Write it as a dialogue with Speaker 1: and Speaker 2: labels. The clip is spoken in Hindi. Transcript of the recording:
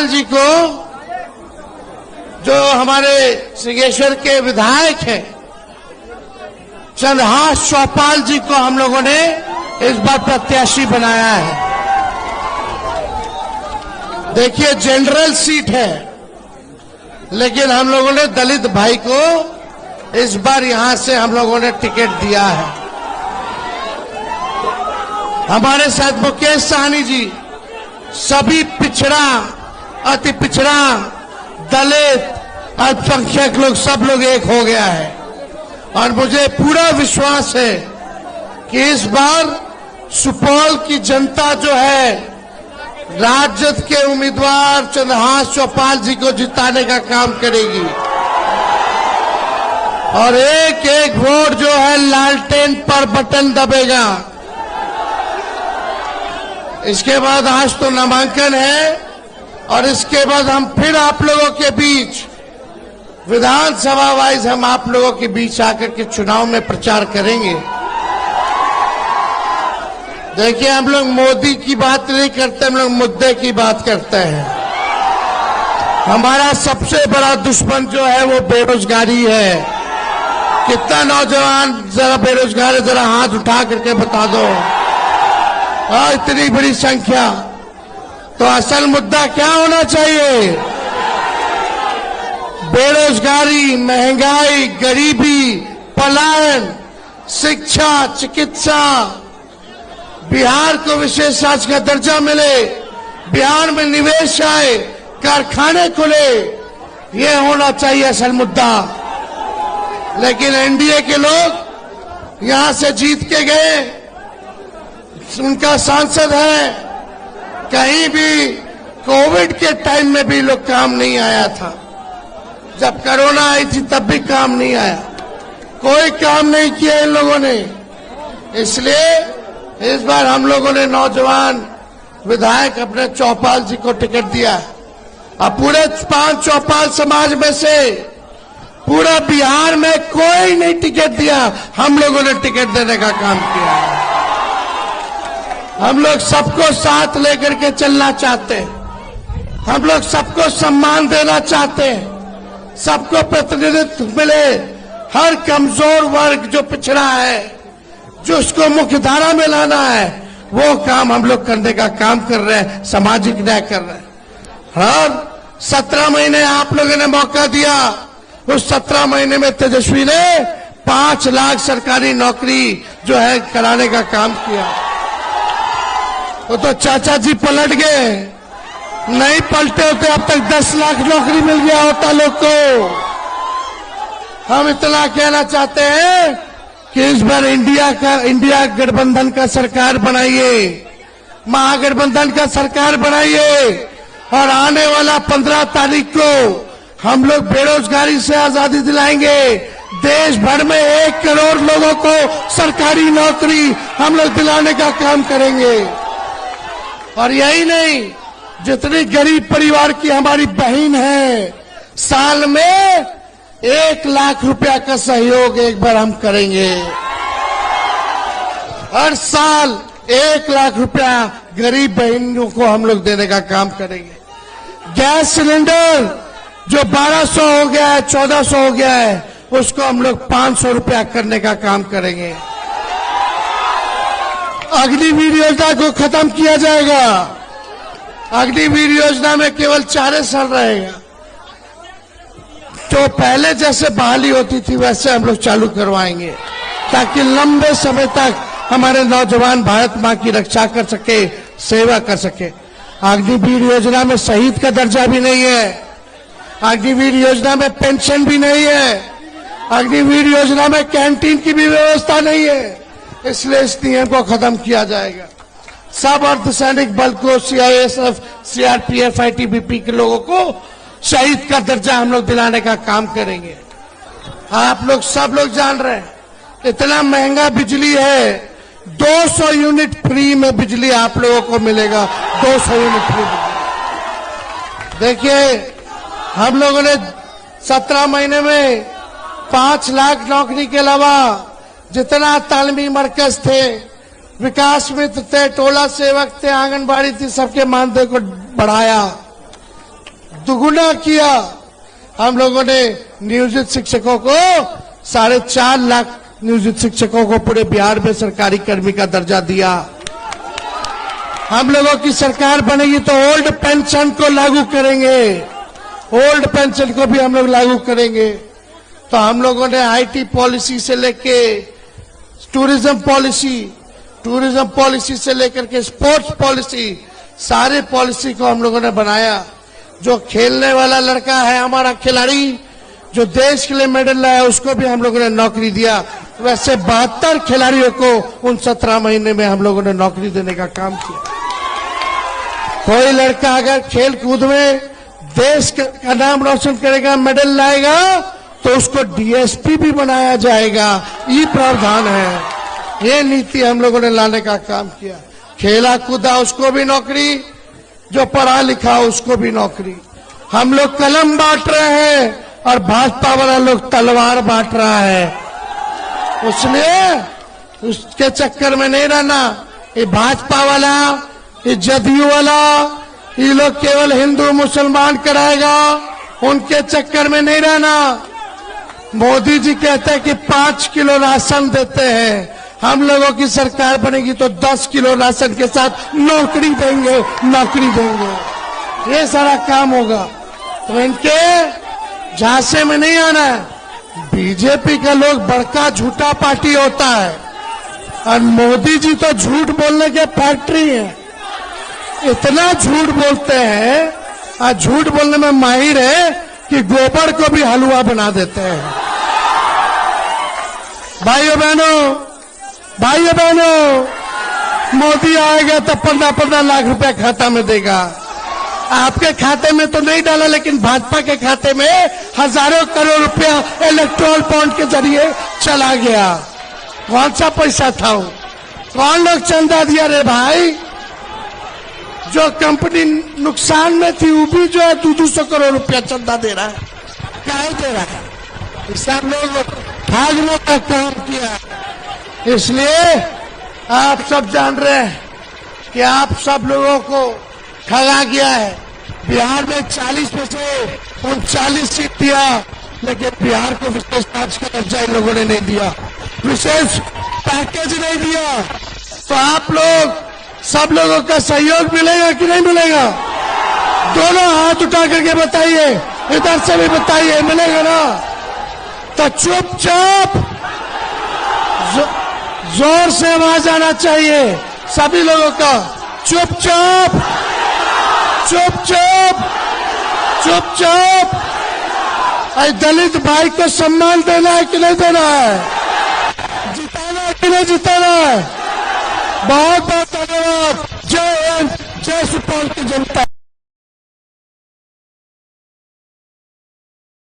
Speaker 1: चौपाल जी को, जो हमारे सिंहेश्वर के विधायक हैं, चंद्रहास चौपाल जी को हम लोगों ने इस बार प्रत्याशी बनाया है। देखिए, जनरल सीट है, लेकिन हम लोगों ने दलित भाई को इस बार यहां से हम लोगों ने टिकट दिया है। हमारे साथ मुकेश सहनी जी, सभी पिछड़ा, अति पिछड़ा, दलित, अल्पसंख्यक लोग, सब लोग एक हो गया है। और मुझे पूरा विश्वास है कि इस बार सुपौल की जनता जो है राजद के उम्मीदवार चंद्रहास चौपाल जी को जिताने का काम करेगी। और एक एक वोट जो है लालटेन पर बटन दबेगा। इसके बाद आज तो नामांकन है, और इसके बाद हम फिर आप लोगों के बीच विधानसभा वाइज हम आप लोगों के बीच आकर के चुनाव में प्रचार करेंगे। देखिए, हम लोग मोदी की बात नहीं करते, हम लोग मुद्दे की बात करते हैं। हमारा सबसे बड़ा दुश्मन जो है वो बेरोजगारी है। कितना नौजवान जरा बेरोजगार है, जरा हाथ उठा करके बता दो। इतनी बड़ी संख्या। तो असल मुद्दा क्या होना चाहिए? बेरोजगारी, महंगाई, गरीबी, पलायन, शिक्षा, चिकित्सा, बिहार को विशेष राज्य का दर्जा मिले, बिहार में निवेश आए, कारखाने खुले, ये होना चाहिए असल मुद्दा। लेकिन एनडीए के लोग यहां से जीत के गए, उनका सांसद है, कहीं भी कोविड के टाइम में भी लोग काम नहीं आया था। जब कोरोना आई थी तब भी काम नहीं आया, कोई काम नहीं किया इन लोगों ने। इसलिए इस बार हम लोगों ने नौजवान विधायक अपने चौपाल जी को टिकट दिया। अब पूरे 5 चौपाल समाज में से पूरा बिहार में कोई नहीं टिकट दिया, हम लोगों ने टिकट देने का काम किया। हम लोग सबको साथ लेकर के चलना चाहते हैं, हम लोग सबको सम्मान देना चाहते हैं, सबको प्रतिनिधित्व मिले। हर कमजोर वर्ग जो पिछड़ा है, जो उसको मुख्यधारा में लाना है, वो काम हम लोग करने का काम कर रहे हैं, सामाजिक न्याय कर रहे हैं। हर 17 महीने आप लोगों ने मौका दिया, उस 17 महीने में तेजस्वी ने 5 लाख सरकारी नौकरी जो है कराने का काम किया। वो तो चाचा जी पलट गए, नहीं पलटे होते अब तक 10 लाख नौकरी मिल गया होता लोग को। हम इतना कहना चाहते हैं कि इस बार इंडिया गठबंधन का सरकार बनाइए, महागठबंधन का सरकार बनाइए, और आने वाला 15 तारीख को हम लोग बेरोजगारी से आजादी दिलाएंगे। देश भर में 1 करोड़ लोगों को सरकारी नौकरी हम लोग दिलाने का काम करेंगे। और यही नहीं, जितनी गरीब परिवार की हमारी बहन है, साल में 1 लाख रुपया का सहयोग एक बार हम करेंगे। हर साल 1 लाख रुपया गरीब बहनों को हम लोग देने का काम करेंगे। गैस सिलेंडर जो 1200 हो गया है, 1400 हो गया है, उसको हम लोग 500 रुपया करने का काम करेंगे। अग्निवीर योजना को खत्म किया जाएगा। अग्निवीर योजना में केवल 4 साल रहेगा, तो पहले जैसे बहाली होती थी वैसे हम लोग चालू करवाएंगे, ताकि लंबे समय तक हमारे नौजवान भारत मां की रक्षा कर सके, सेवा कर सके। अग्निवीर योजना में शहीद का दर्जा भी नहीं है, अग्निवीर योजना में पेंशन भी नहीं है, अग्निवीर योजना में कैंटीन की भी व्यवस्था नहीं है। इसलिए इस नियम को खत्म किया जाएगा। सब अर्धसैनिक बल को, सीआईएसएफ, सीआरपीएफ, आईटीबीपी के लोगों को शहीद का दर्जा हम लोग दिलाने का काम करेंगे। आप लोग सब लोग जान रहे हैं, इतना महंगा बिजली है, 200 यूनिट फ्री में बिजली आप लोगों को मिलेगा। 200 यूनिट फ्री बिजली। देखिए, हम लोगों ने 17 महीने में 5 लाख नौकरी के अलावा जितना तालीमी मरकज थे, विकास मित्र थे, टोला सेवक थे, आंगनबाड़ी थी, सबके मानदेय को बढ़ाया। दुगुना किया। हम लोगों ने नियोजित शिक्षकों को 4.5 लाख नियोजित शिक्षकों को पूरे बिहार में सरकारी कर्मी का दर्जा दिया। हम लोगों की सरकार बनेगी तो ओल्ड पेंशन को लागू करेंगे, ओल्ड पेंशन को भी हम लोग लागू करेंगे। तो हम लोगों ने आईटी पॉलिसी से लेके टूरिज्म पॉलिसी से लेकर के स्पोर्ट्स पॉलिसी, सारे पॉलिसी को हम लोगों ने बनाया। जो खेलने वाला लड़का है हमारा खिलाड़ी, जो देश के लिए मेडल लाया, उसको भी हम लोगों ने नौकरी दिया। वैसे 72 खिलाड़ियों को उन 17 महीने में हम लोगों ने नौकरी देने का काम किया। कोई लड़का अगर खेल कूद में देश का नाम रोशन करेगा, मेडल लाएगा, तो उसको डीएसपी भी बनाया जाएगा। ये प्रावधान है, ये नीति हम लोगों ने लाने का काम किया। खेला कूदा उसको भी नौकरी, जो पढ़ा लिखा उसको भी नौकरी। हम लोग कलम बांट रहे हैं और भाजपा वाला लोग तलवार बांट रहा है। उसलिए उसके चक्कर में नहीं रहना। ये भाजपा वाला, ये जदयू वाला, ये लोग केवल हिंदू मुसलमान कराएगा, उनके चक्कर में नहीं रहना। मोदी जी कहते हैं कि 5 किलो राशन देते हैं, हम लोगों की सरकार बनेगी तो 10 किलो राशन के साथ नौकरी देंगे। ये सारा काम होगा। तो इनके झांसे में नहीं आना है। बीजेपी का लोग बड़का झूठा पार्टी होता है और मोदी जी तो झूठ बोलने के फैक्ट्री है। इतना झूठ बोलते हैं और झूठ बोलने में माहिर है कि गोबर को भी हलवा बना देते हैं। भाइयों बहनों, मोदी आएगा तो 15-15 लाख रुपया खाता में देगा। आपके खाते में तो नहीं डाला, लेकिन भाजपा के खाते में हजारों करोड़ रुपया इलेक्ट्रोल बॉन्ड के जरिए चला गया। कौन सा पैसा था वो? कौन लोग चंदा दिया रे भाई? जो कंपनी नुकसान में थी वो भी जो है 200 करोड़ रुपया चंदा दे रहा है। काहे दे रहा है? सब लोग भागने का काम किया। इसलिए आप सब जान रहे हैं कि आप सब लोगों को ठगा गया है। बिहार में 40 में से 39 सीट दिया, लेकिन बिहार को विशेष राज्य का दर्जा इन लोगों ने नहीं दिया, विशेष पैकेज नहीं दिया। तो आप लोग सब लोगों का सहयोग मिलेगा कि नहीं मिलेगा? दोनों हाथ उठा करके बताइए, इधर से भी बताइए, मिलेगा ना? तो चुपचाप जोर से आवाज आना चाहिए सभी लोगों का। चुपचाप दलित भाई को सम्मान देना है कि नहीं देना है? जिताना है कि नहीं जिताना है? बहुत बहुत धन्यवाद। जय हिंद, जय सुपौल की जनता।